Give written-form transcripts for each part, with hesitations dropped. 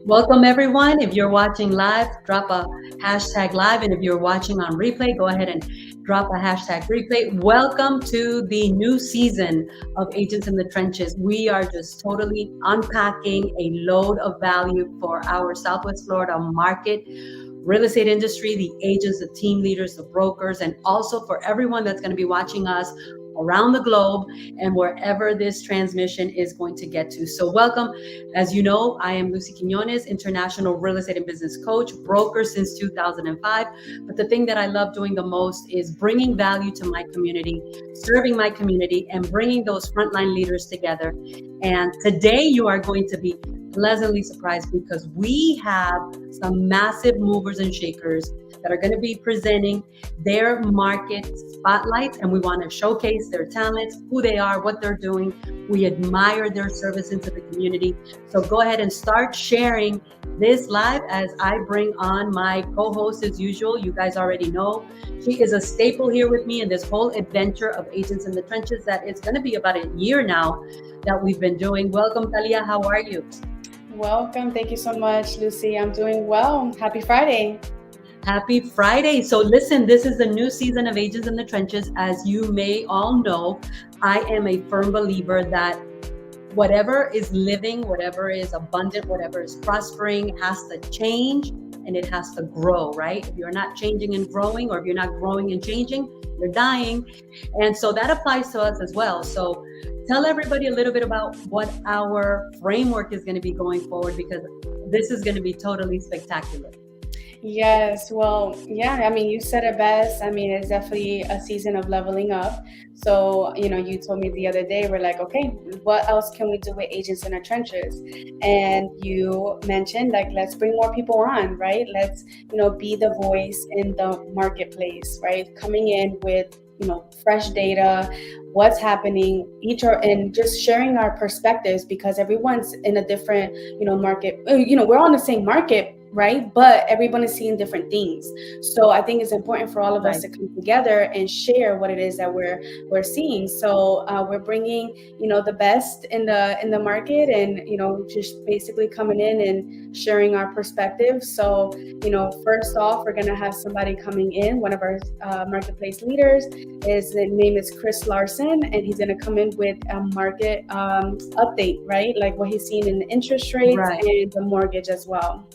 Welcome everyone. If you're watching live, drop a hashtag live. And if you're watching on replay, go ahead and drop a hashtag replay. Welcome to the new season of Agents in the Trenches. We are just totally unpacking a load of value for our Southwest Florida market, real estate industry, the agents, the team leaders, the brokers, and also for everyone that's going to be watching us around the globe and wherever this transmission is going to get to. So welcome. As you know, I am Lucy Quinones, international real estate and business coach, broker since 2005. But the thing that I love doing the most is bringing value to my community, serving my community, and bringing those frontline leaders together. And today you are going to be pleasantly surprised because we have some massive movers and shakers that are going to be presenting their market spotlights, and we want to showcase their talents, who they are, what they're doing. We admire their service into the community. So go ahead and start sharing this live as I bring on my co-host as usual. You guys already know she is a staple here with me in this whole adventure of Agents in the Trenches that it's going to be about a year now that we've been doing. Welcome, Talia. How are you? Welcome. Thank you so much, Lucy. I'm doing well. Happy Friday. Happy Friday. So listen, this is the new season of Agents in the Trenches. As you may all know, I am a firm believer that whatever is living, whatever is abundant, whatever is prospering has to change and it has to grow, right? If you're not changing and growing, or if you're not growing and changing, you're dying. And so that applies to us as well. So tell everybody a little bit about what our framework is going to be going forward, because this is going to be totally spectacular. Yes, well, yeah, I mean, you said it best. I mean, it's definitely a season of leveling up. So, you told me the other day, we're like, okay, what else can we do with Agents in the Trenches? And you mentioned, like, let's bring more people on, right? Let's, be the voice in the marketplace, right? Coming in with fresh data, what's happening, and just sharing our perspectives, because everyone's in a different, market. We're on the same market, right? But everyone is seeing different things. So I think it's important for all of us to come together and share what it is that we're seeing. So we're bringing, the best in the market, and just basically coming in and sharing our perspective. So first off, we're gonna have somebody coming in. One of our marketplace leaders, his name is Chris Larson, and he's gonna come in with a market update, right? Like what he's seeing in the interest rates and the mortgage as well.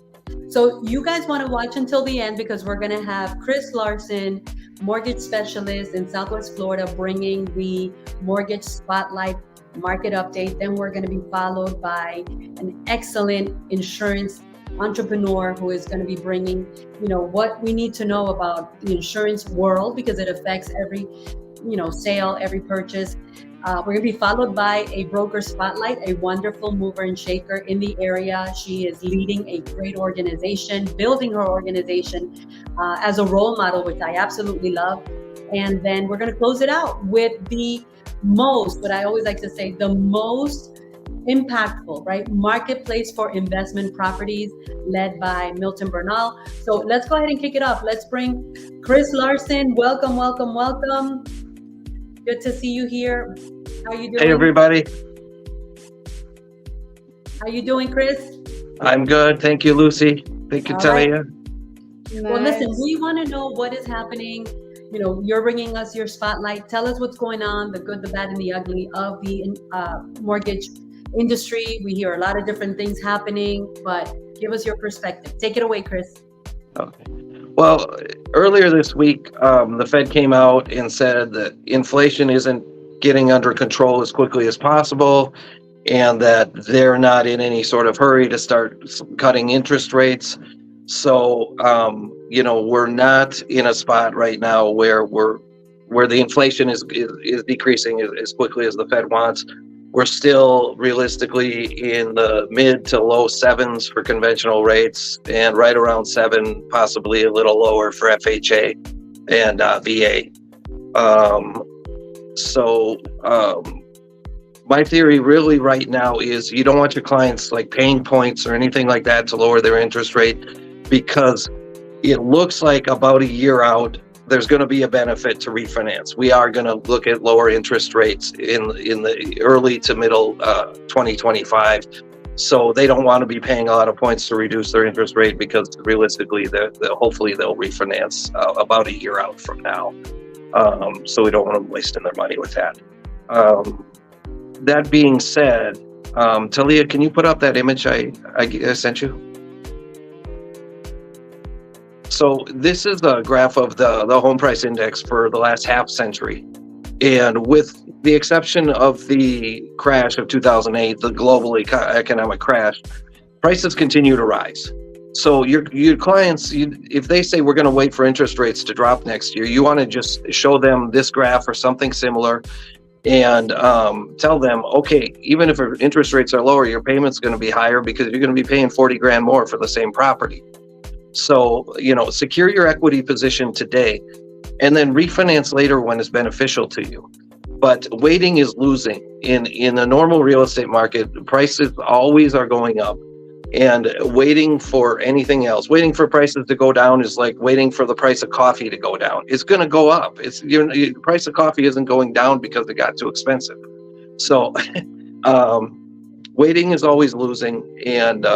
So you guys want to watch until the end, because we're going to have Chris Larson, mortgage specialist in Southwest Florida, bringing the mortgage spotlight market update. Then we're going to be followed by an excellent insurance entrepreneur who is going to be bringing, what we need to know about the insurance world, because it affects every, sale, every purchase. We're going to be followed by a broker spotlight, a wonderful mover and shaker in the area. She is leading a great organization, building her organization as a role model, which I absolutely love. And then we're going to close it out with what I always like to say, the most impactful, right, marketplace for investment properties, led by Milton Bernal. So let's go ahead and kick it off. Let's bring Chris Larson. Welcome, welcome, welcome. Good to see you here. How you doing? Hey, everybody. How you doing, Chris? I'm good. Thank you, Lucy. Thank you, Talia. Nice. Well, listen, we want to know what is happening. You're bringing us your spotlight. Tell us what's going on, the good, the bad, and the ugly of the mortgage industry. We hear a lot of different things happening, but give us your perspective. Take it away, Chris. Okay. Well, earlier this week, the Fed came out and said that inflation isn't getting under control as quickly as possible, and that they're not in any sort of hurry to start cutting interest rates. So, we're not in a spot right now where the inflation is decreasing as quickly as the Fed wants. We're still realistically in the mid to low sevens for conventional rates, and right around 7, possibly a little lower for FHA and VA. My theory really right now is you don't want your clients like paying points or anything like that to lower their interest rate, because it looks like about a year out, there's going to be a benefit to refinance. We are going to look at lower interest rates in the early to middle 2025. So they don't want to be paying a lot of points to reduce their interest rate because realistically, hopefully they'll refinance about a year out from now. So we don't want them wasting their money with that. That being said, Talia, can you put up that image I sent you? So this is a graph of the home price index for the last half century. And with the exception of the crash of 2008, the global economic crash, prices continue to rise. So your clients, if they say we're going to wait for interest rates to drop next year, you want to just show them this graph or something similar and tell them, okay, even if interest rates are lower, your payment's going to be higher because you're going to be paying 40 grand more for the same property. So, secure your equity position today and then refinance later when it's beneficial to you. But waiting is losing. In a normal real estate market, prices always are going up. And waiting for anything else, waiting for prices to go down is like waiting for the price of coffee to go down. It's going to go up. The price of coffee isn't going down because it got too expensive. So waiting is always losing. And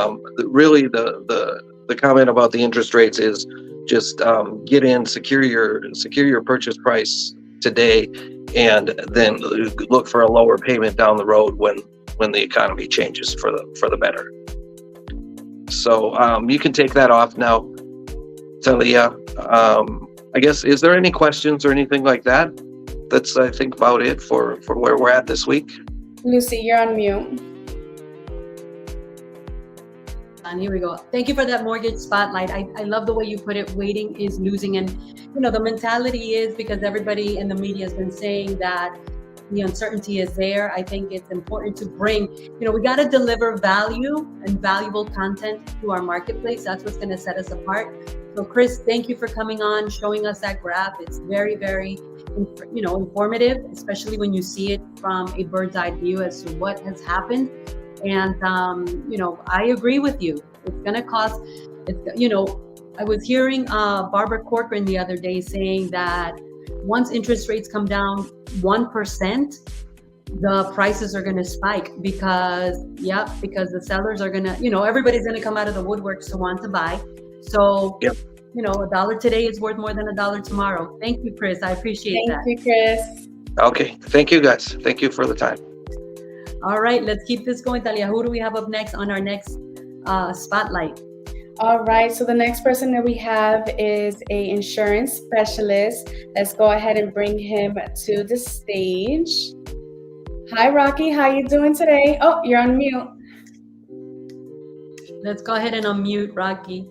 really the comment about the interest rates is just get in, secure your purchase price today, and then look for a lower payment down the road when the economy changes for the better. So you can take that off now, Talia. I guess, is there any questions or anything like that? That's, I think, about it for where we're at this week. Lucy, you're on mute. And here we go. Thank you for that mortgage spotlight. I love the way you put it. Waiting is losing. And, the mentality is, because everybody in the media has been saying that the uncertainty is there. I think it's important to bring, we got to deliver value and valuable content to our marketplace. That's what's going to set us apart. So Chris, thank you for coming on, showing us that graph. It's very, very, informative, especially when you see it from a bird's eye view as to what has happened. And, I agree with you. It's going to cost, I was hearing Barbara Corcoran the other day saying that once interest rates come down 1%, the prices are going to spike because the sellers are going to, everybody's going to come out of the woodworks to want to buy. So, yep. $1 today is worth more than $1 tomorrow. Thank you, Chris. I appreciate that. Thank you, Chris. Okay. Thank you, guys. Thank you for the time. All right. Let's keep this going, Talia. Who do we have up next on our next spotlight? All right, so the next person that we have is a insurance specialist. Let's go ahead and bring him to the stage. Hi, Rocky. How you doing today? Oh, you're on mute. Let's go ahead and unmute Rocky.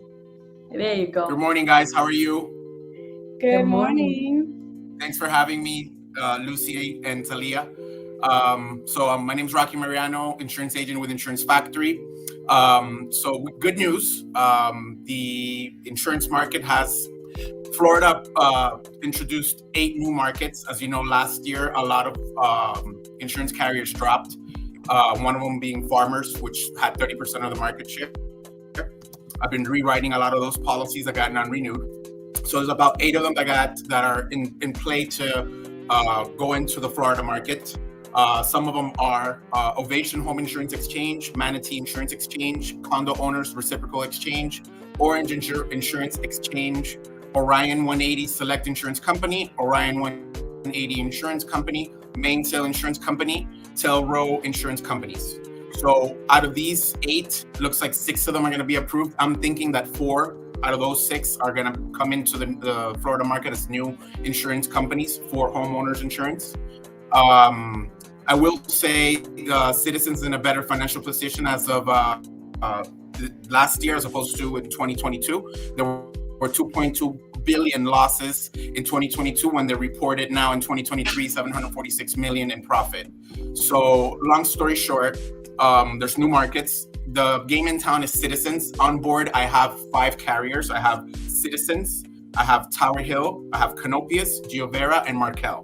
There you go. Good morning, guys. How are you? Good morning. Thanks for having me, Lucy and Talia. My name is Rocky Mariano, insurance agent with Insurance Factory. So good news, the insurance market Florida introduced 8 new markets. As you know, last year, a lot of insurance carriers dropped, one of them being Farmers, which had 30% of the market share. I've been rewriting a lot of those policies that got non-renewed. So there's about 8 of them that are in play to go into the Florida market. Some of them are Ovation Home Insurance Exchange, Manatee Insurance Exchange, Condo Owners Reciprocal Exchange, Orange Insurance Exchange, Orion 180 Select Insurance Company, Orion 180 Insurance Company, Mainsail Insurance Company, Telrow Insurance Companies. So out of these 8, looks like 6 of them are going to be approved. I'm thinking that 4 out of those 6 are going to come into the Florida market as new insurance companies for homeowners insurance. I will say Citizens in a better financial position as of last year as opposed to in 2022. There were 2.2 billion losses in 2022 when they reported now in 2023 746 million in profit. So long story short, there's new markets. The game in town is Citizens. On board, I have 5 carriers. I have Citizens, I have Tower Hill, I have Canopius, Giovera, and Markel.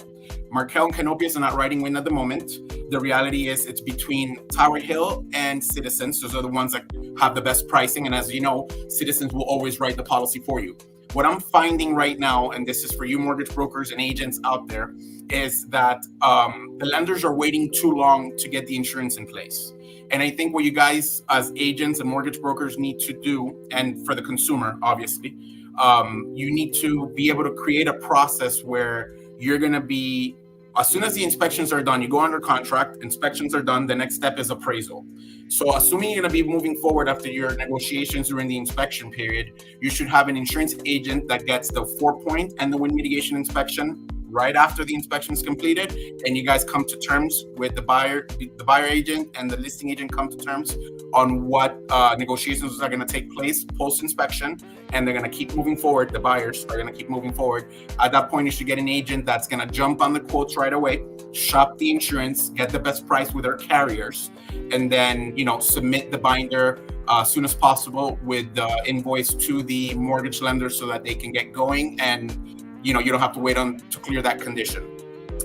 Markel and Canopius are not riding wind at the moment. The reality is it's between Tower Hill and Citizens. Those are the ones that have the best pricing. And as you know, Citizens will always write the policy for you. What I'm finding right now, and this is for you mortgage brokers and agents out there, is that the lenders are waiting too long to get the insurance in place. And I think what you guys as agents and mortgage brokers need to do, and for the consumer, obviously, you need to be able to create a process where you're going to be, as soon as the inspections are done, you go under contract, inspections are done, the next step is appraisal. So assuming you're going to be moving forward after your negotiations during the inspection period, you should have an insurance agent that gets the 4-point and the wind mitigation inspection right after the inspection is completed, and you guys come to terms with the buyer agent and the listing agent come to terms on what negotiations are going to take place post-inspection, and they're going to keep moving forward. The buyers are going to keep moving forward. At that point, you should get an agent that's going to jump on the quotes right away, shop the insurance, get the best price with their carriers, and then, submit the binder as soon as possible with the invoice to the mortgage lender so that they can get going, and you don't have to wait on to clear that condition.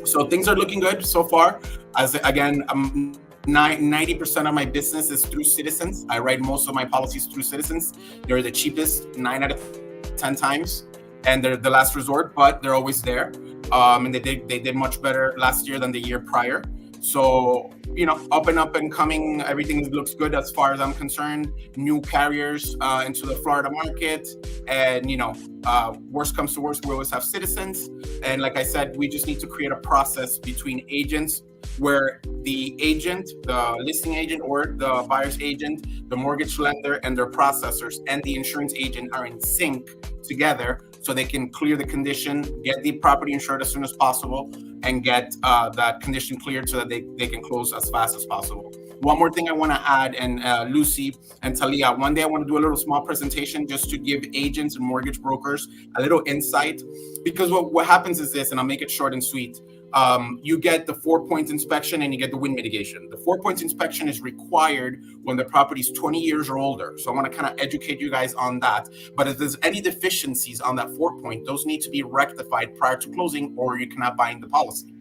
So things are looking good so far. As again, 90% of my business is through Citizens. I write most of my policies through Citizens. They're the cheapest 9 out of 10 times, and they're the last resort, but they're always there. And they did much better last year than the year prior. So, up and coming, everything looks good as far as I'm concerned. New carriers into the Florida market, and worst comes to worst, we always have Citizens. And like I said, we just need to create a process between agents where the agent, the listing agent or the buyer's agent, the mortgage lender and their processors and the insurance agent are in sync together, so they can clear the condition, get the property insured as soon as possible, and get that condition cleared so that they can close as fast as possible. One more thing I want to add, and Lucy and Talia, one day I want to do a little small presentation just to give agents and mortgage brokers a little insight, because what happens is this, and I'll make it short and sweet. You get the 4-point inspection and you get the wind mitigation. The 4-point inspection is required when the property is 20 years or older. So I want to kind of educate you guys on that. But if there's any deficiencies on that 4-point, those need to be rectified prior to closing, or you cannot bind the policy.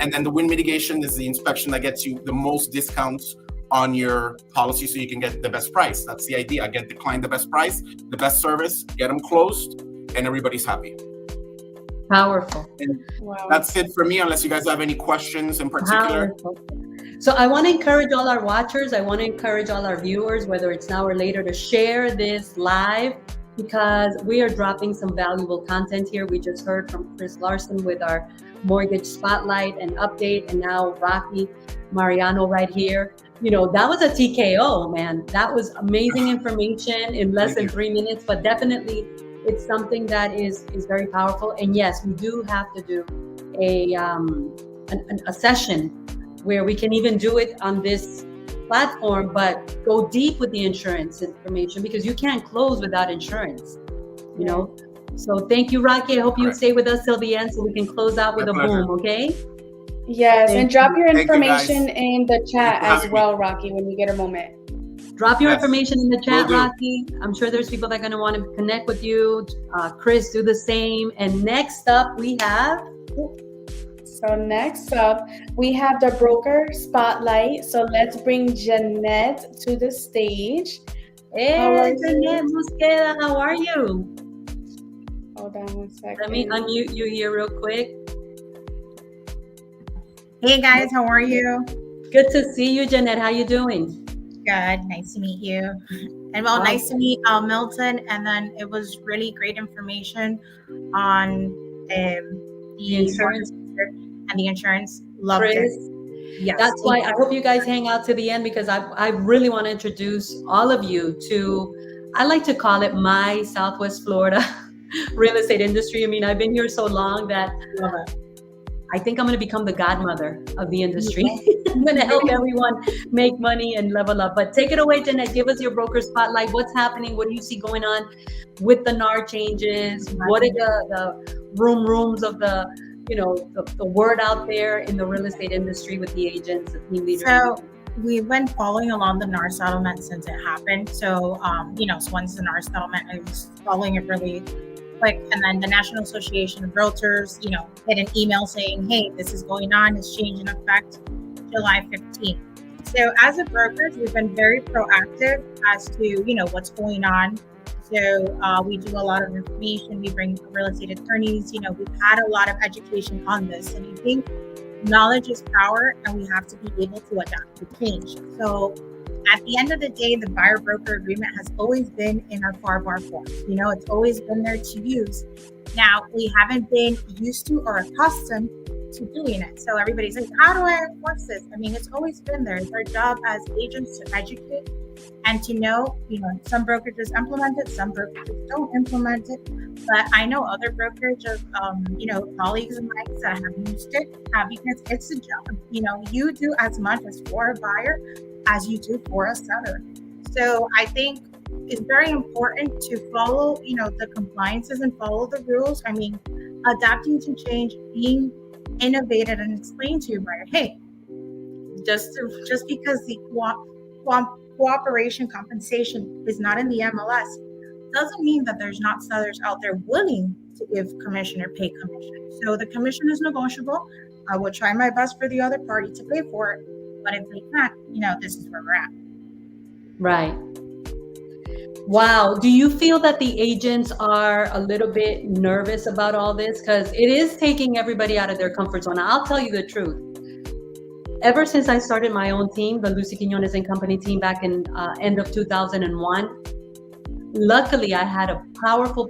And then the wind mitigation is the inspection that gets you the most discounts on your policy so you can get the best price. That's the idea. Get the client the best price, the best service, get them closed, and everybody's happy. Powerful. And that's it for me, unless you guys have any questions in particular. Powerful. So I want to encourage all our watchers, I want to encourage all our viewers, whether it's now or later, to share this live, because we are dropping some valuable content here. We just heard from Chris Larson with our mortgage spotlight and update, and now Rocky Mariano right here. That was a TKO, man. That was amazing information in less than 3 minutes, but definitely it's something that is very powerful. And yes, we do have to do a session where we can even do it on this platform, but go deep with the insurance information, because you can't close without insurance, So thank you, Rocky. I hope you stay with us till the end so we can close out with a boom, okay? Yes, and drop your Thank you, information guys. in the chat as having well, Rocky, when you get a moment. Drop your information in the chat, Will do. Rocky. I'm sure there's people that are going to want to connect with you. Chris, do the same. And next up, we have... So next up, we have the broker spotlight. So let's bring Jeanette to the stage. Hey, Jeanette Mosqueda, how are you? Hold on one second. Let me unmute you here real quick. Hey guys, how are you? Good to see you, Jeanette. How you doing? Good, nice to meet you. And well, nice to meet Milton. And then it was really great information on the insurance and the insurance. Loved Chris. it. Yes. That's why I hope you guys hang out to the end, because I really want to introduce all of you to, I like to call it my Southwest Florida real estate industry. I mean, I've been here so long that I think I'm going to become the godmother of the industry. I'm going to help everyone make money and level up. But take it away, Jeanette. Give us your broker spotlight. What's happening? What do you see going on with the NAR changes? What are the rooms of the word out there in the real estate industry with the agents, the team leaders? So we've been following along the NAR settlement since it happened. So, so once the NAR settlement, I was following it really quick. And then the National Association of Realtors, hit an email saying, hey, this is going on. It's change in effect July 15th. So as a brokers, we've been very proactive as to, what's going on. So we do a lot of information. We bring real estate attorneys. We've had a lot of education on this. And I think knowledge is power, and we have to be able to adapt to change. So At the end of the day, the buyer broker agreement has always been in our FAR form. It's always been there to use. Now, we haven't been used to or accustomed to doing it. So everybody's like, how do I enforce this? I mean, it's always been there. It's our job as agents to educate and to know, some brokerages implement it, some brokerages don't implement it. But I know other brokerages, colleagues of mine that have used it because it's a job. You do as much as for a buyer as you do for a seller. So I think it's very important to follow, the compliances and follow the rules. I mean, adapting to change, being innovative, and explain to your buyer, hey, just because the cooperation compensation is not in the MLS doesn't mean that there's not sellers out there willing to give commission or pay commission. So the commission is negotiable. I will try my best for the other party to pay for it, but if they can't, this is where we're at. Right. Wow. Do you feel that the agents are a little bit nervous about all this? Because it is taking everybody out of their comfort zone. I'll tell you the truth. Ever since I started my own team, the Lucy Quinones and Company team back in end of 2001, luckily I had a powerful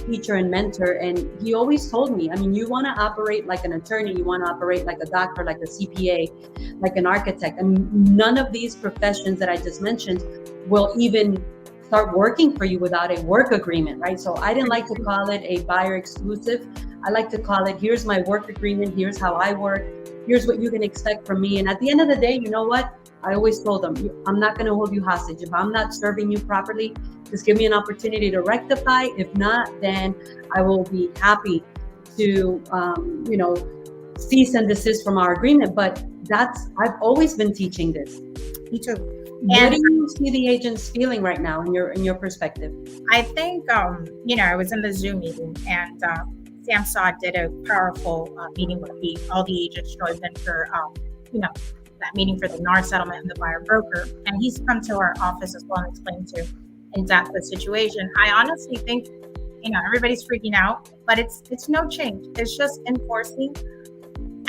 teacher and mentor, and he always told me, I mean, you want to operate like an attorney, you want to operate like a doctor, like a CPA, like an architect. And none of these professions that I just mentioned will even start working for you without a work agreement, right? So I didn't like to call it a buyer exclusive. I like to call it, here's my work agreement, here's how I work, here's what you can expect from me. And at the end of the day, you know what? I always told them, I'm not going to hold you hostage. If I'm not serving you properly, just give me an opportunity to rectify. If not, then I will be happy to, cease and desist from our agreement. But I've always been teaching this. Me too. What do you see the agents feeling right now in your perspective? I think, I was in the Zoom meeting, and Sam Saad did a powerful meeting with all the agents joined in for, that meeting for the NAR settlement and the buyer broker. And he's come to our office as well and explained to in depth the situation. I honestly think, everybody's freaking out, but it's no change. It's just enforcing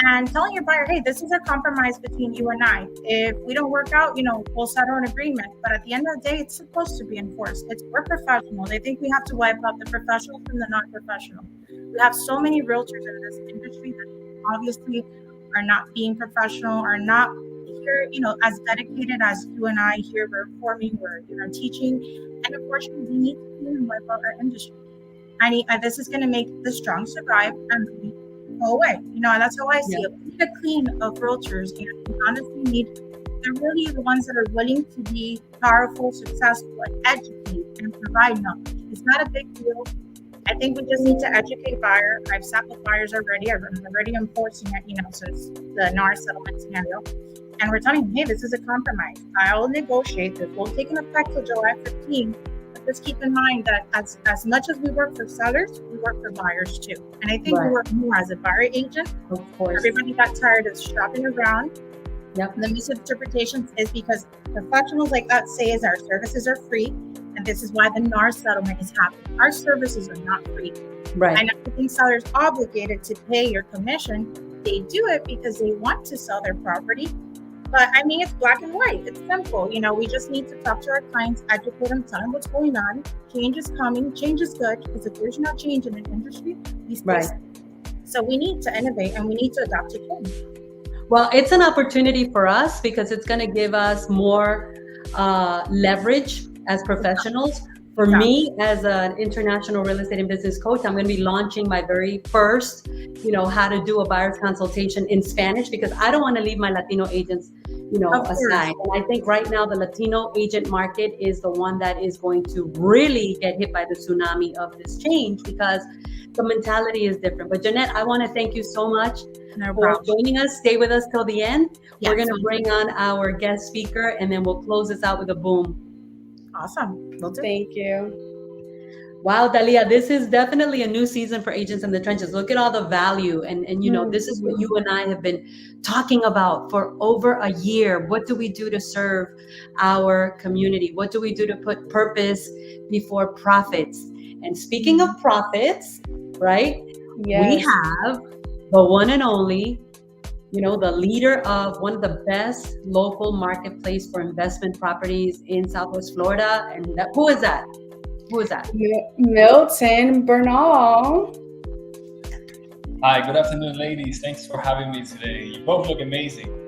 and telling your buyer, hey, this is a compromise between you and I. If we don't work out, we'll settle an agreement. But at the end of the day, it's supposed to be enforced. We're professionals. I think we have to wipe out the professionals from the non-professional. We have so many realtors in this industry that obviously are not being professional, are not here, as dedicated as you and I here. We're forming, we're teaching, and unfortunately, we need to clean and wipe out our industry. This is going to make the strong survive and the weak go away. That's how I see it. We need a clean of realtors, and we honestly they're really the ones that are willing to be powerful, successful, and educate and provide knowledge. It's not a big deal. I think we just need to educate buyer. I've sat with buyers already. I'm already enforcing it, since the NAR settlement scenario. And we're telling them, hey, this is a compromise. I'll negotiate this. We'll take an effect till July 15. But just keep in mind that as much as we work for sellers, we work for buyers too. And I think we work more as a buyer agent. Of course. Everybody got tired of shopping around. Yep. The misinterpretations is because professionals like us say is our services are free. And this is why the NAR settlement is happening. Our services are not free. Right. And I think sellers obligated to pay your commission. They do it because they want to sell their property. But it's black and white. It's simple. We just need to talk to our clients, educate them, tell them what's going on. Change is coming. Change is good. Because if there's no change in an industry, we stay stuck. So we need to innovate and we need to adapt to change. Well, it's an opportunity for us because it's going to give us more leverage as professionals. For me, as an international real estate and business coach, I'm going to be launching my very first, how to do a buyer's consultation in Spanish, because I don't want to leave my Latino agents, aside. And I think right now the Latino agent market is the one that is going to really get hit by the tsunami of this change, because the mentality is different. But Jeanette, I want to thank you so much for joining us. Stay with us till the end. Yes. We're going to bring on our guest speaker, and then we'll close this out with a boom. Awesome. Thank you. Wow, Dalia, this is definitely a new season for Agents in the Trenches. Look at all the value. And this is what you and I have been talking about for over a year. What do we do to serve our community? What do we do to put purpose before profits? And speaking of profits, right? Yes. We have the one and only the leader of one of the best local marketplace for investment properties in Southwest Florida. And who is that? Who is that? Milton Bernal. Hi, good afternoon, ladies. Thanks for having me today. You both look amazing.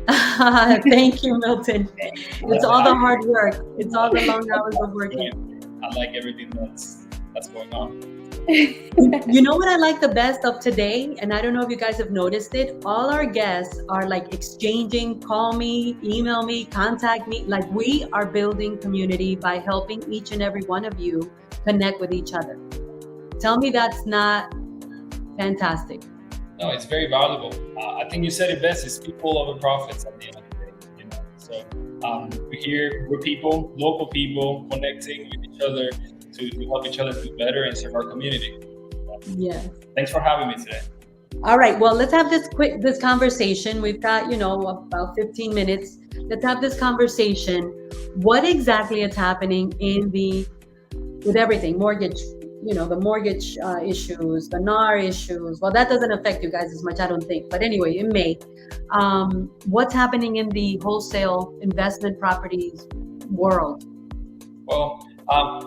Thank you, Milton. It's all the hard work. It's all the long hours of working. I like everything that's going on. You know what I like the best of today? And I don't know if you guys have noticed it. All our guests are like exchanging, call me, email me, contact me. Like we are building community by helping each and every one of you connect with each other. Tell me that's not fantastic. No, it's very valuable. I think you said it best. It's people over profits at the end of the day. So we're people, local people, connecting with each other to help each other do better and serve our community. Yes. Thanks for having me today. All right. Well, let's have this conversation. We've got, about 15 minutes. Let's have this conversation. What exactly is happening with everything, mortgage, the mortgage issues, the NAR issues. Well, that doesn't affect you guys as much, I don't think. But anyway, it may. What's happening in the wholesale investment properties world? Well,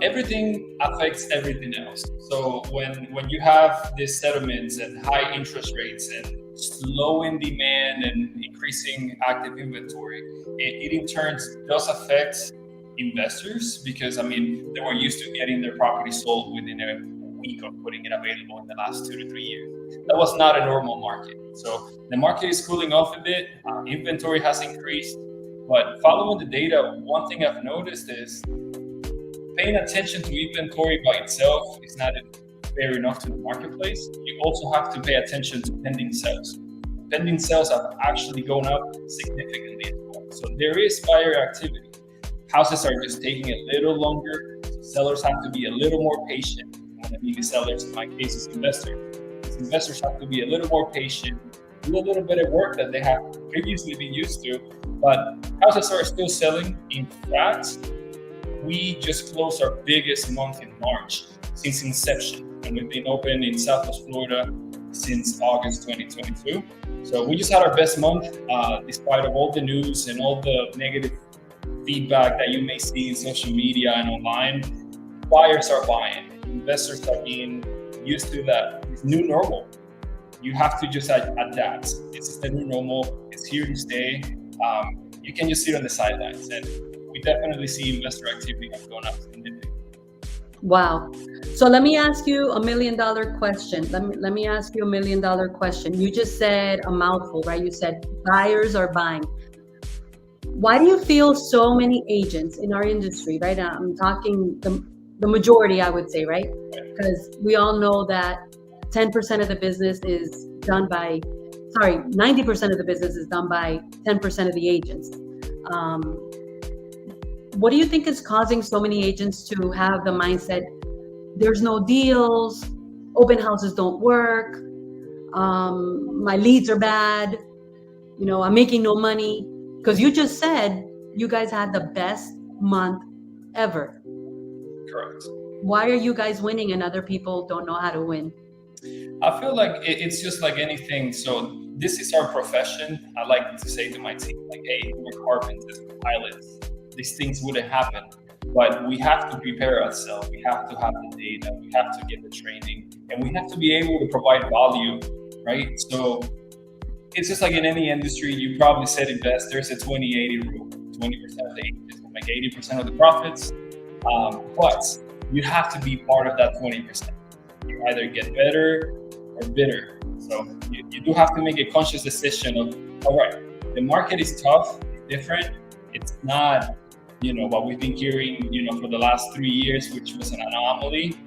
everything affects everything else. So when you have these settlements and high interest rates and slowing demand and increasing active inventory, it in turn does affect investors because they were used to getting their property sold within a week of putting it available in the last 2 to 3 years. That was not a normal market. So the market is cooling off a bit. Inventory has increased, but following the data, one thing I've noticed is paying attention to inventory by itself is not fair enough to the marketplace. You also have to pay attention to pending sales. Pending sales have actually gone up significantly as well. So there is buyer activity. Houses are just taking a little longer. Sellers have to be a little more patient. When I mean sellers, in my case, is investors. Investors have to be a little more patient, do a little bit of work that they have previously been used to, but houses are still selling. In fact, we just closed our biggest month in March since inception, and we've been open in Southwest Florida since August 2022. So we just had our best month, despite of all the news and all the negative feedback that you may see in social media and online. Buyers are buying. Investors are being used to that new normal. You have to just adapt. This is the new normal. It's here to stay. You can just sit on the sidelines, and we definitely see investor activity have gone up significantly. Wow. So let me ask you $1 million question. Let me ask you $1 million question. You just said a mouthful, right? You said buyers are buying. Why do you feel so many agents in our industry, right? I'm talking the majority, I would say, right? Because we all know that 10% of the business is done by, 90% of the business is done by 10% of the agents. What do you think is causing so many agents to have the mindset, there's no deals, open houses don't work, my leads are bad, I'm making no money? Because you just said you guys had the best month ever. Correct. Why are you guys winning and other people don't know how to win? I feel like it's just like anything. So this is our profession. I like to say to my team, like, hey, we're carpenters, we're pilots. These things wouldn't happen. But we have to prepare ourselves. We have to have the data. We have to get the training. And we have to be able to provide value, right? So it's just like in any industry, you probably said it best. There's a 20-80 rule. 20% of the agents will make 80% of the profits. But you have to be part of that 20%. You either get better or bitter. So you do have to make a conscious decision of, all right, the market is tough, it's different. It's not, what we've been hearing, for the last 3 years, which was an anomaly.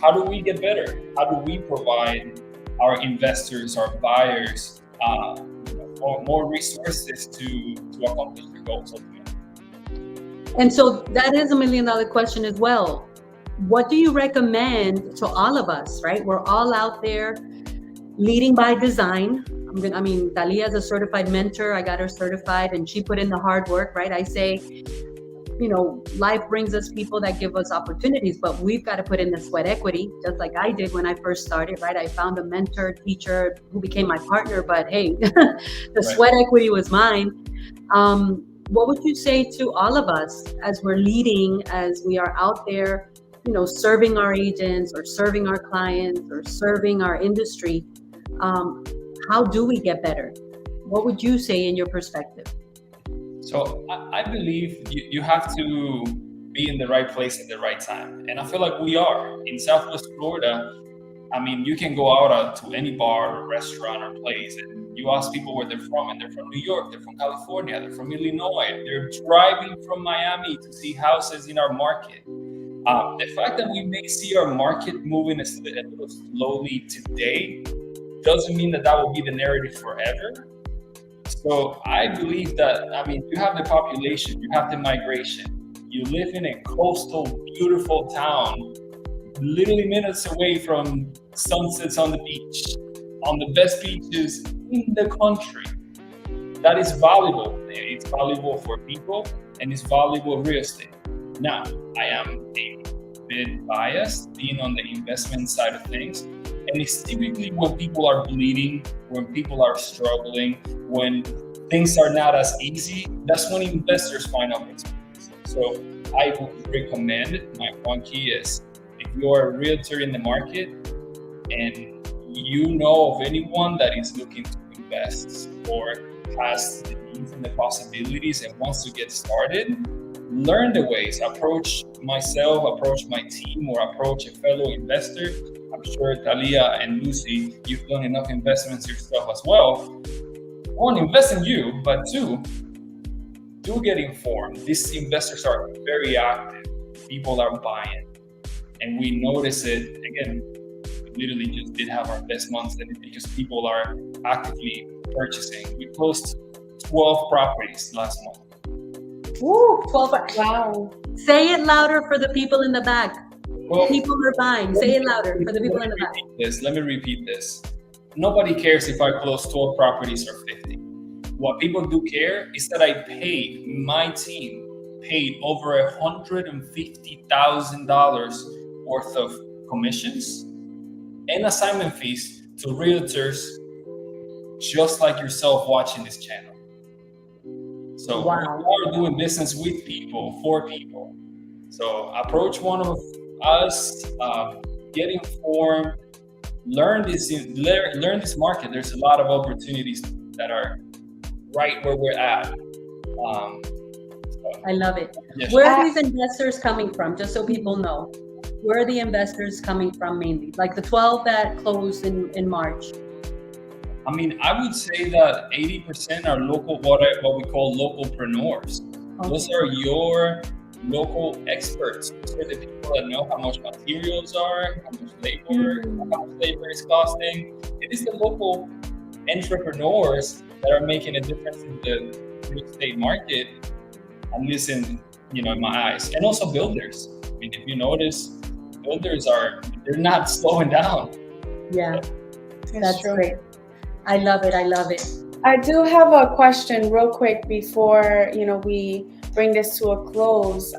How do we get better? How do we provide our investors, our buyers, more resources to accomplish the goals ultimately? And so that is $1 million question as well. What do you recommend to all of us, right? We're all out there leading by design. Talia is a certified mentor. I got her certified and she put in the hard work, right? I say, life brings us people that give us opportunities, but we've got to put in the sweat equity, just like I did when I first started, right? I found a mentor, teacher who became my partner, but hey, the sweat equity was mine. What would you say to all of us as we're leading, as we are out there, serving our agents or serving our clients or serving our industry? How do we get better? What would you say in your perspective? So I believe you have to be in the right place at the right time. And I feel like we are. In Southwest Florida, I mean, you can go out to any bar or restaurant or place and you ask people where they're from, and they're from New York, they're from California, they're from Illinois, they're driving from Miami to see houses in our market. The fact that we may see our market moving a little slowly today doesn't mean that will be the narrative forever. So I believe that, you have the population, you have the migration, you live in a coastal, beautiful town, literally minutes away from sunsets on the beach, on the best beaches in the country. That is valuable. It's valuable for people and it's valuable real estate. Now, I am a bit biased being on the investment side of things. And it's typically when people are bleeding, when people are struggling, when things are not as easy, that's when investors find opportunities. So I would recommend, my one key is, if you're a realtor in the market and you know of anyone that is looking to invest or has the needs and the possibilities and wants to get started, learn the ways. Approach myself, approach my team, or approach a fellow investor. I'm sure Talia and Lucy, you've done enough investments yourself as well. One, invest in you, but two, do get informed. These investors are very active. People are buying. And we notice it, again, we literally just did have our best months in it because people are actively purchasing. We closed 12 properties last month. Woo, 12. Wow. Say it louder for the people in the back. Well, people are buying. Say it louder for the people in the back. Let me repeat this. Nobody cares if I close 12 properties or 50. What people do care is that my team paid over $150,000 worth of commissions and assignment fees to realtors just like yourself watching this channel. So we are doing business with people, for people. So approach one of us, get informed, learn this market. There's a lot of opportunities that are right where we're at. I love it. Yes. Where are these investors coming from? Just so people know, where are the investors coming from mainly? Like the 12 that closed in March. I would say that 80% are local, what we call localpreneurs. Okay. Those are your local experts. Those are the people that know how much materials are, how much labor is costing. It is the local entrepreneurs that are making a difference in the real estate market, at least in my eyes. And also builders. If you notice, builders they're not slowing down. Yeah, that's great. I love it. I do have a question real quick before, we bring this to a close.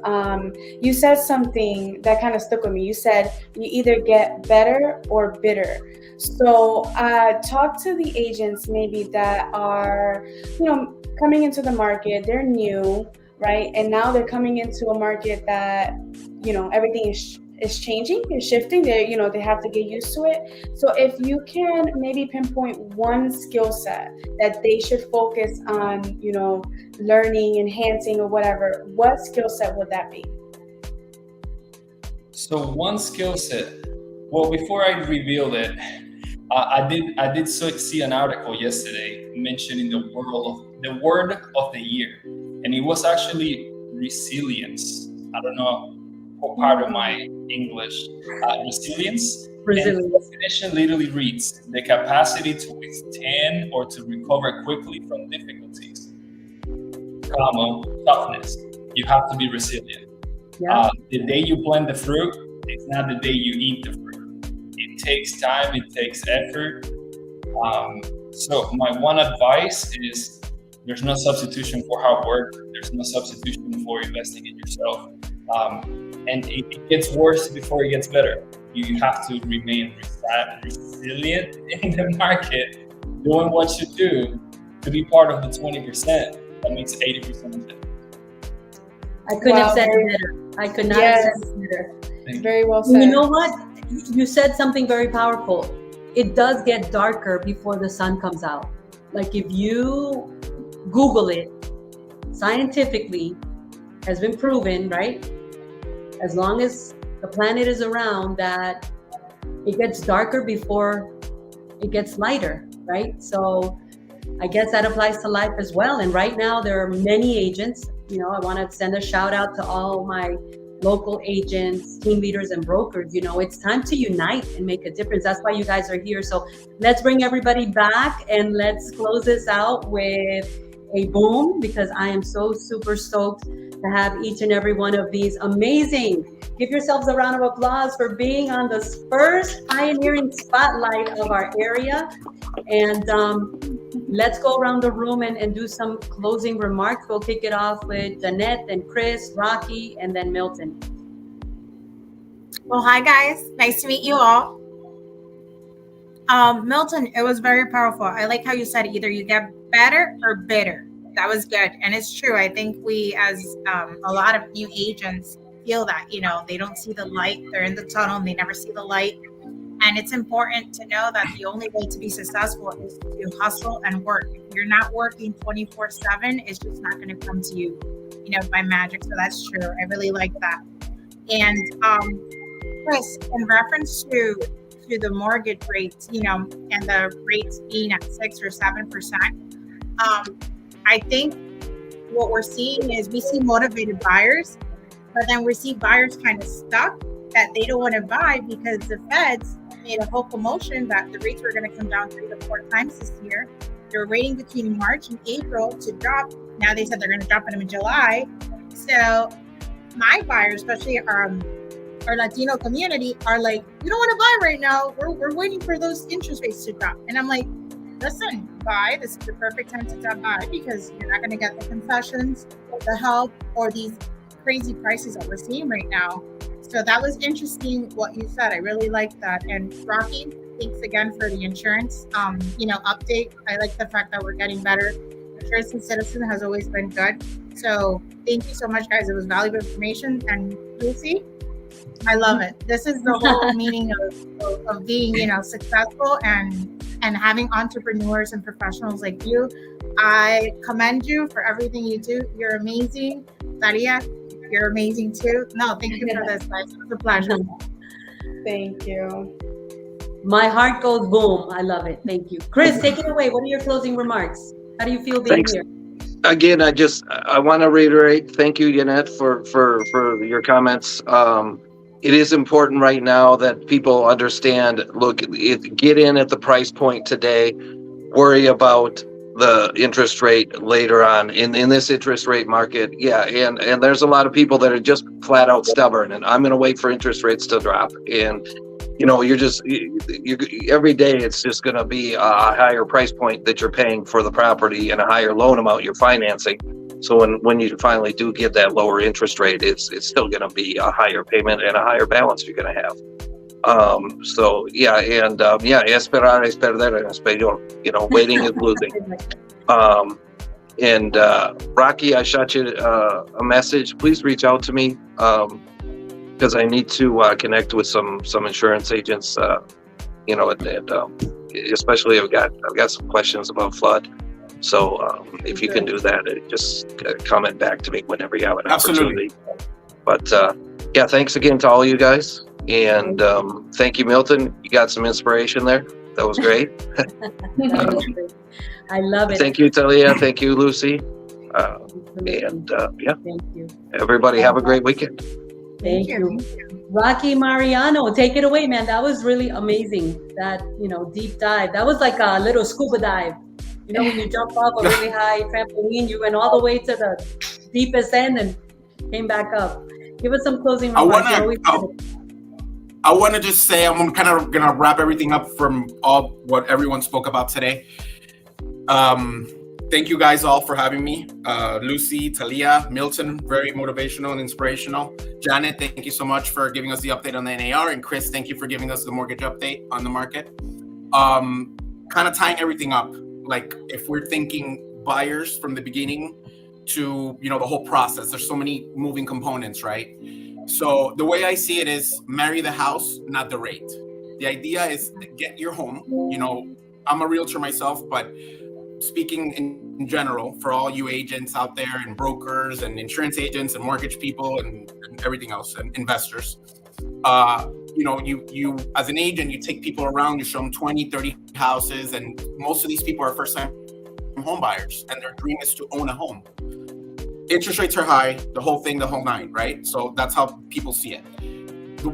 You said something that kind of stuck with me. You said you either get better or bitter. So talk to the agents maybe that are, coming into the market. They're new, right? And now they're coming into a market that, everything is changing, is shifting. They have to get used to it. So if you can maybe pinpoint one skill set that they should focus on, learning, enhancing, or whatever, what skill set would that be? So one skill set. Well, before I revealed it, I did see an article yesterday mentioning the word of the year, and it was actually resilience. I don't know what part of my English. Resilience. And the definition literally reads: the capacity to withstand or to recover quickly from difficulties. Toughness. You have to be resilient. Yeah. The day you plant the fruit, it's not the day you eat the fruit. It takes time, it takes effort. So my one advice is there's no substitution for hard work. There's no substitution before investing in yourself. And it gets worse before it gets better. You have to remain resilient in the market, doing what you do to be part of the 20% that makes 80% of it. I couldn't have said it better. I could not have said it better. Very well said. You know what? You said something very powerful. It does get darker before the sun comes out. Like if you Google it, scientifically has been proven, right? As long as the planet is around, that it gets darker before it gets lighter, right? So I guess that applies to life as well. And right now there are many agents. You know, I want to send a shout out to all my local agents, team leaders, and brokers. You know, it's time to unite and make a difference. That's why you guys are here. So let's bring everybody back and let's close this out with a boom, because I am so super stoked to have each and every one of these amazing. Give yourselves a round of applause for being on the first pioneering spotlight of our area. And let's go around the room and do some closing remarks. We'll kick it off with Danette, then Chris, Rocky, and then Milton. Well, hi guys, nice to meet you all. Milton, it was very powerful. I like how you said either you get better or bitter. That was good. And it's true. I think we, as a lot of new agents, feel that, you know, they don't see the light. They're in the tunnel and they never see the light. And it's important to know that the only way to be successful is to hustle and work. If you're not working 24/7, it's just not going to come to you, you know, by magic. So that's true. I really like that. And Chris, in reference to the mortgage rates, you know, and the rates being at 6 or 7%, I think what we're seeing is we see motivated buyers, but then we see buyers kind of stuck that they don't want to buy because the Feds made a whole promotion that the rates were going to come down 3 to 4 times this year. They were waiting between March and April to drop. Now they said they're going to drop them in July. So my buyers, especially our Latino community, are like, we don't want to buy right now. We're waiting for those interest rates to drop. And I'm like, listen, buy. This is the perfect time to buy because you're not going to get the concessions, the help, or these crazy prices that we're seeing right now. So that was interesting what you said. I really like that. And Rocky, thanks again for the insurance, update. I like the fact that we're getting better. Insurance and Citizen has always been good. So thank you so much, guys. It was valuable information. And Lucy, I love it. This is the whole meaning of being, successful and having entrepreneurs and professionals like you. I commend you for everything you do. You're amazing. Daria, you're amazing too. No, thank you for this, guys. It's a pleasure. Thank you. My heart goes boom. I love it. Thank you. Chris, take it away. What are your closing remarks? How do you feel being Thanks. here? Again, I want to reiterate, thank you, Yanette, for your comments. It is important right now that people understand, look, get in at the price point today, worry about the interest rate later on in this interest rate market. Yeah, and there's a lot of people that are just flat out stubborn, and I'm going to wait for interest rates to drop. And you're every day it's just going to be a higher price point that you're paying for the property and a higher loan amount you're financing. So when you finally do get that lower interest rate, it's still going to be a higher payment and a higher balance you're going to have. Esperar es perder en español. Waiting is losing. Rocky, I shot you a message. Please reach out to me because I need to connect with some insurance agents. Especially I've got some questions about flood. So if you can do that, just comment back to me whenever you have an opportunity. But thanks again to all you guys. And thank you, Milton. You got some inspiration there. That was great. I love it. Thank you, Talia. Thank you, Lucy. Thank you. Everybody have a great weekend. Thank you. Rocky Mariano, take it away, man. That was really amazing. That, deep dive. That was like a little scuba dive. When you jump off a really high trampoline, you went all the way to the deepest end and came back up. Give us some closing remarks. I want to just say, I'm kind of going to wrap everything up from all what everyone spoke about today. thank you guys all for having me. Lucy, Talia, Milton, very motivational and inspirational. Janet, thank you so much for giving us the update on the NAR. And Chris, thank you for giving us the mortgage update on the market. Kind of tying everything up, like if we're thinking buyers from the beginning to, the whole process, there's so many moving components, right? So the way I see it is marry the house, not the rate. The idea is get your home. I'm a realtor myself, but speaking in general for all you agents out there and brokers and insurance agents and mortgage people and everything else and investors, you as an agent, you take people around, you show them 20, 30 houses, and most of these people are first-time home buyers and their dream is to own a home. Interest rates are high, the whole nine, right? So that's how people see it.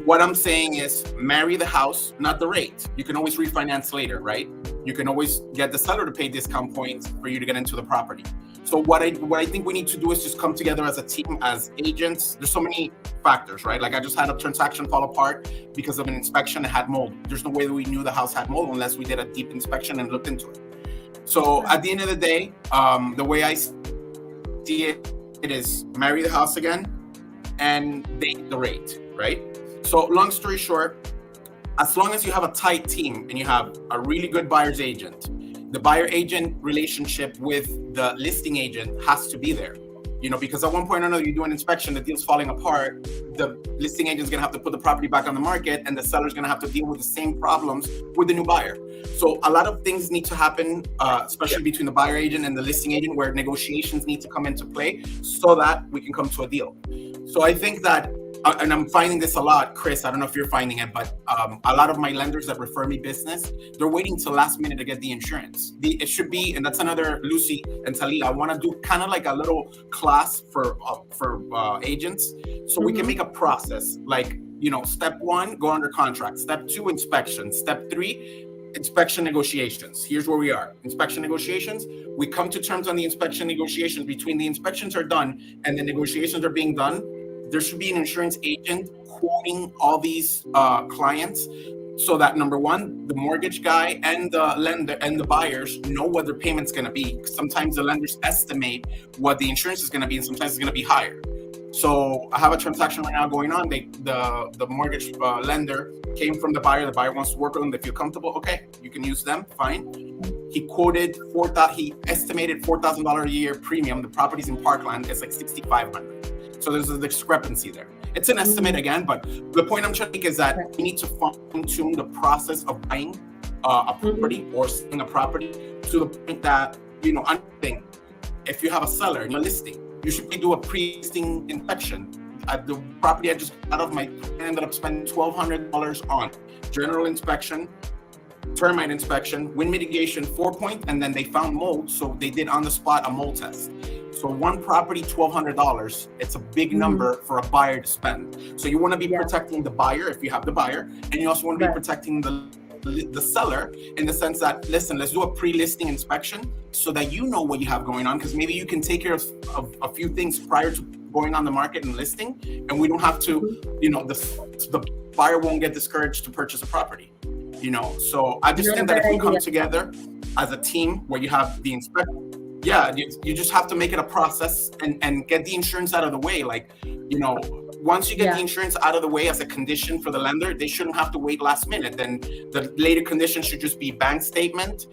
What I'm saying is marry the house, not the rate. You can always refinance later, right? You can always get the seller to pay discount points for you to get into the property. So what I think we need to do is just come together as a team, as agents. There's so many factors, right? Like I just had a transaction fall apart because of an inspection that had mold. There's no way that we knew the house had mold unless we did a deep inspection and looked into it. So at the end of the day, the way I see it is marry the house again and date the rate, right? So long story short, as long as you have a tight team and you have a really good buyer's agent, the buyer agent relationship with the listing agent has to be there. Because at one point or another, you do an inspection, the deal's falling apart, the listing agent's gonna have to put the property back on the market and the seller's gonna have to deal with the same problems with the new buyer. So a lot of things need to happen, especially between the buyer agent and the listing agent, where negotiations need to come into play so that we can come to a deal. So I think that, and I'm finding this a lot, Chris, I don't know if you're finding it, but a lot of my lenders that refer me business, they're waiting till last minute to get the insurance. It should be, and that's another, Lucy and Talia, I want to do kind of like a little class for agents, so we can make a process, like, step 1, go under contract. Step 2, inspection. Step 3, inspection negotiations. Here's where we are. Inspection negotiations. We come to terms on the inspection negotiations. Between the inspections are done and the negotiations are being done, there should be an insurance agent quoting all these clients so that, number one, the mortgage guy and the lender and the buyers know what their payment's going to be. Sometimes the lenders estimate what the insurance is going to be, and sometimes it's going to be higher. So I have a transaction right now going on. The mortgage lender came from the buyer. The buyer wants to work with them. They feel comfortable. Okay, you can use them. Fine. He quoted he estimated $4,000 a year premium. The property's in Parkland. It's like $6,500. So there's a discrepancy there. It's an estimate again, but the point I'm trying to make is that we need to fine-tune the process of buying a property or selling a property to the point that, I think if you have a seller and you're listing, you should do a pre-listing inspection. At the property I just got out of I ended up spending $1,200 on general inspection, termite inspection, wind mitigation, 4-point, and then they found mold, so they did on the spot a mold test. So one property, $1,200. It's a big number for a buyer to spend. So you want to be protecting the buyer if you have the buyer, and you also want to be protecting the seller in the sense that, listen, let's do a pre-listing inspection so that you know what you have going on, because maybe you can take care of a few things prior to going on the market and listing, and we don't have to, the buyer won't get discouraged to purchase a property. So I just think that if we come together as a team where you have the inspection, you just have to make it a process and get the insurance out of the way. Like, once you get the insurance out of the way as a condition for the lender, they shouldn't have to wait last minute. Then the later condition should just be bank statement,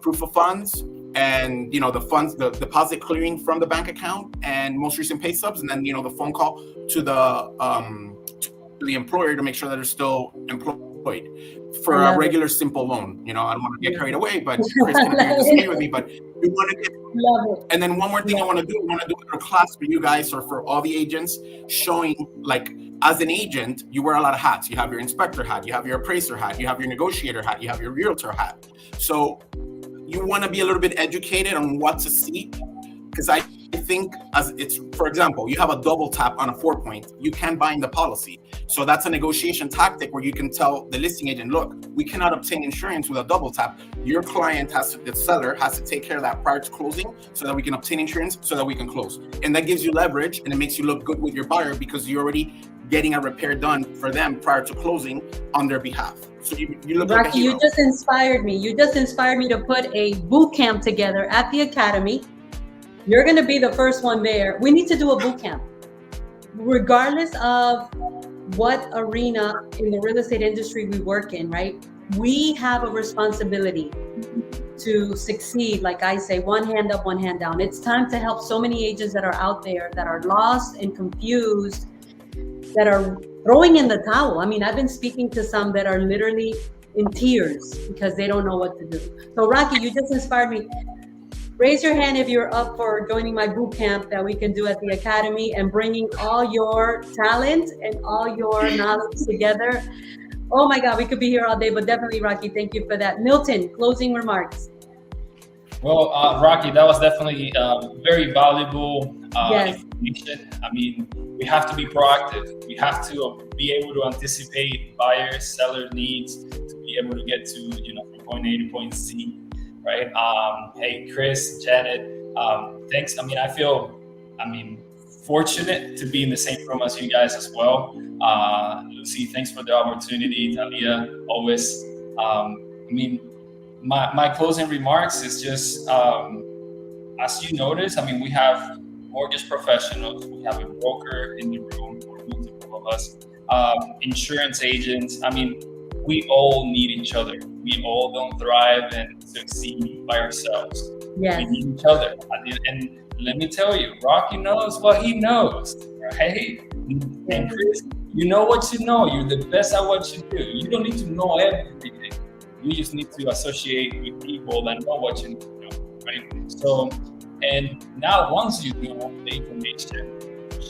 proof of funds, and the funds, the deposit clearing from the bank account, and most recent pay stubs, and then the phone call to the employer to make sure that they're still employed for a regular simple loan. I don't want to get carried away, but Chris can disagree with me, but we want to get. And then one more thing I want to do a class for you guys or for all the agents, showing, like, as an agent, you wear a lot of hats. You have your inspector hat, you have your appraiser hat, you have your negotiator hat, you have your realtor hat. So you want to be a little bit educated on what to see, because I think, as it's, for example, you have a double tap on a 4-point, you can bind the policy. So that's a negotiation tactic where you can tell the listing agent, look, we cannot obtain insurance with a double tap. Your client the seller has to take care of that prior to closing so that we can obtain insurance so that we can close. And that gives you leverage, and it makes you look good with your buyer because you already getting a repair done for them prior to closing on their behalf. So you look like a Rocky, hero. you just inspired me. You just inspired me to put a boot camp together at the Academy. You're going to be the first one there. We need to do a boot camp. Regardless of what arena in the real estate industry we work in, right? We have a responsibility to succeed. Like I say, one hand up, one hand down. It's time to help so many agents that are out there that are lost and confused, that are throwing in the towel. I mean, I've been speaking to some that are literally in tears because they don't know what to do. So Rocky, you just inspired me. Raise your hand if you're up for joining my boot camp that we can do at the Academy and bringing all your talent and all your knowledge together. Oh my God, we could be here all day, but definitely, Rocky, thank you for that. Milton, closing remarks. Well, Rocky, that was definitely very valuable Yes. information. I mean, we have to be proactive. We have to be able to anticipate buyers, seller needs to be able to get to, from point A to point Z, right? Hey, Chris, Janet, thanks. I mean, I feel fortunate to be in the same room as you guys as well. Lucy, thanks for the opportunity. Talia, always. My closing remarks is just, as you notice, we have mortgage professionals, we have a broker in the room, or multiple of us, insurance agents. We all need each other. We all don't thrive and succeed by ourselves. Yes. We need each other. And let me tell you, Rocky knows what he knows, right? And Chris, you know what you know. You're the best at what you do. You don't need to know everything. You just need to associate with people that know what you need to know, right? So, and now once you know the information,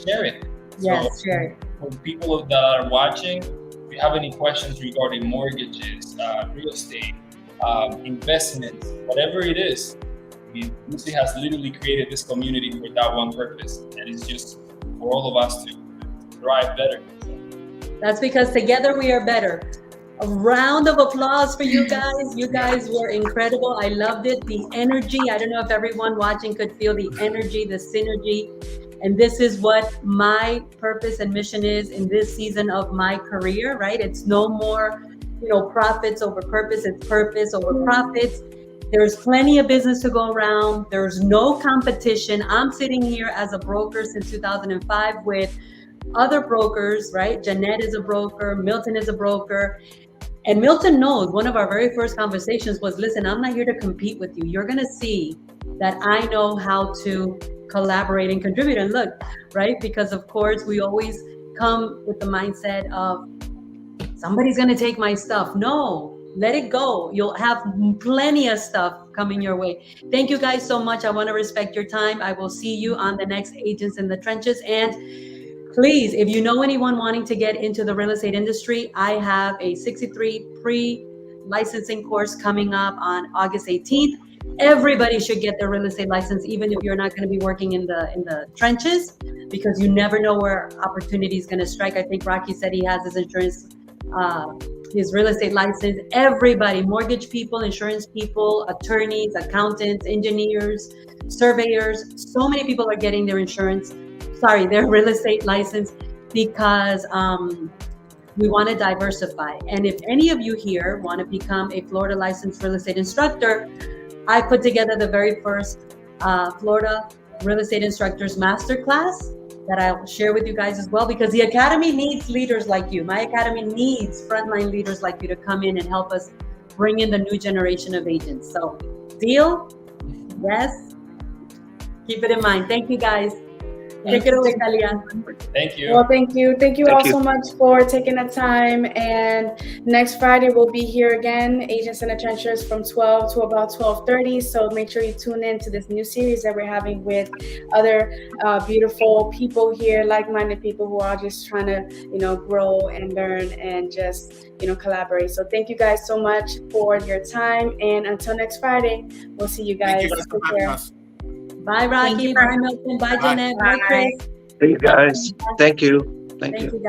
share it. Yes, share it. For people that are watching, if you have any questions regarding mortgages, real estate, investments, whatever it is, Lucy has literally created this community for that one purpose, and it's just for all of us to thrive better. That's because together we are better. A round of applause for you guys. You guys were incredible. I loved it. The energy. I don't know if everyone watching could feel the energy, the synergy. And this is what my purpose and mission is in this season of my career, right? It's no more, profits over purpose. It's purpose over profits. There's plenty of business to go around. There's no competition. I'm sitting here as a broker since 2005 with other brokers, right? Jeanette is a broker. Milton is a broker. And Milton knows one of our very first conversations was, listen, I'm not here to compete with you. You're going to see that I know how to collaborate and contribute. And look, right? Because of course, we always come with the mindset of somebody's going to take my stuff. No, let it go. You'll have plenty of stuff coming your way. Thank you guys so much. I want to respect your time. I will see you on the next Agents in the Trenches. And please, if you know anyone wanting to get into the real estate industry, I have a 63 pre-licensing course coming up on August 18th. Everybody should get their real estate license, even if you're not going to be working in the trenches, because you never know where opportunity is going to strike. I think Rocky said he has his insurance, his real estate license. Everybody, mortgage people, insurance people, attorneys, accountants, engineers, surveyors. So many people are getting their their real estate license because we want to diversify. And if any of you here want to become a Florida licensed real estate instructor, I put together the very first Florida Real Estate Instructors Masterclass that I'll share with you guys as well, because the Academy needs leaders like you. My Academy needs frontline leaders like you to come in and help us bring in the new generation of agents. So, deal? Yes? Keep it in mind. Thank you, guys. Take it away, Talia. Thank you. Well, thank you. Thank you Thank all you. so much for taking the time. And next Friday, we'll be here again, Agents in the Trenches, from 12 to about 12:30. So make sure you tune in to this new series that we're having with other beautiful people here, like-minded people who are just trying to, grow and learn and just, collaborate. So thank you guys so much for your time. And until next Friday, we'll see you guys. Thank you guys for Take having care. us. Bye, Rocky. Bye, Milton. Bye, Bye. Jeanette. Bye, Chris. Hey, guys. Thank you. Thank you. Thank you, guys.